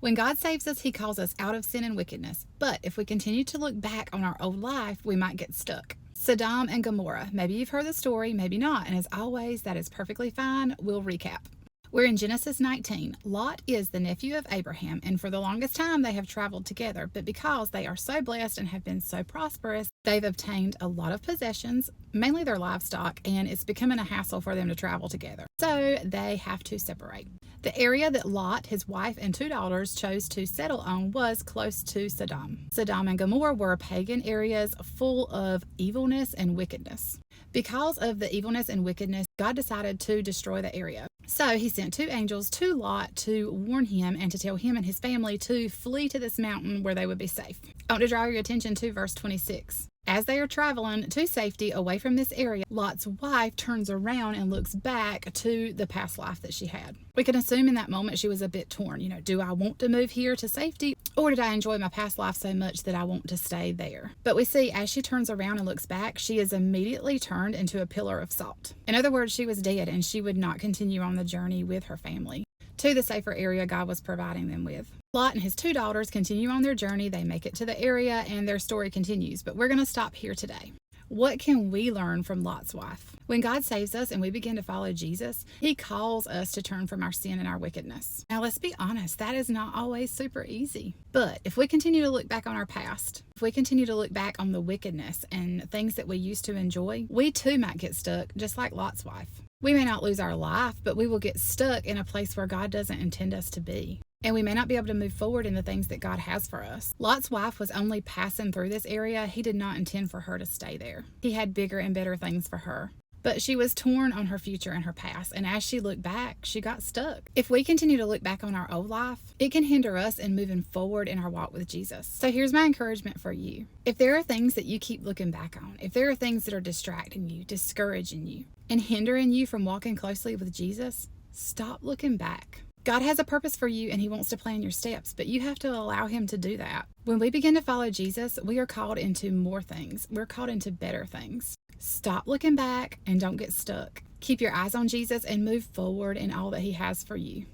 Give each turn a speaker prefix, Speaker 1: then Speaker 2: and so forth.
Speaker 1: When God saves us, He calls us out of sin and wickedness. But if we continue to look back on our old life, we might get stuck. Sodom and Gomorrah. Maybe you've heard the story, maybe not. And as always, that is perfectly fine. We'll recap. We're in Genesis 19. Lot is the nephew of Abraham, and for the longest time they have traveled together. But because they are so blessed and have been so prosperous, they've obtained a lot of possessions, mainly their livestock, and it's becoming a hassle for them to travel together. So they have to separate. The area that Lot, his wife, and 2 daughters chose to settle on was close to Sodom. Sodom and Gomorrah were pagan areas full of evilness and wickedness. Because of the evilness and wickedness, God decided to destroy the area. So he sent 2 angels to Lot to warn him and to tell him and his family to flee to this mountain where they would be safe. I want to draw your attention to verse 26. As they are traveling to safety away from this area, Lot's wife turns around and looks back to the past life that she had. We can assume in that moment she was a bit torn. Do I want to move here to safety, or did I enjoy my past life so much that I want to stay there? But we see as she turns around and looks back, she is immediately turned into a pillar of salt. In other words, she was dead and she would not continue on the journey with her family to the safer area God was providing them with. Lot and his 2 daughters continue on their journey. They make it to the area and their story continues, but we're going to stop here today. What can we learn from Lot's wife? When God saves us and we begin to follow Jesus, He calls us to turn from our sin and our wickedness. Now, let's be honest, that is not always super easy. But if we continue to look back on our past, if we continue to look back on the wickedness and things that we used to enjoy, we too might get stuck, just like Lot's wife. We may not lose our life, but we will get stuck in a place where God doesn't intend us to be. And we may not be able to move forward in the things that God has for us. Lot's wife was only passing through this area. He did not intend for her to stay there. He had bigger and better things for her. But she was torn on her future and her past, and as she looked back, she got stuck. If we continue to look back on our old life, it can hinder us in moving forward in our walk with Jesus. So here's my encouragement for you. If there are things that you keep looking back on, if there are things that are distracting you, discouraging you, and hindering you from walking closely with Jesus, stop looking back. God has a purpose for you and He wants to plan your steps, but you have to allow Him to do that. When we begin to follow Jesus, we are called into more things. We're called into better things. Stop looking back and don't get stuck. Keep your eyes on Jesus and move forward in all that He has for you.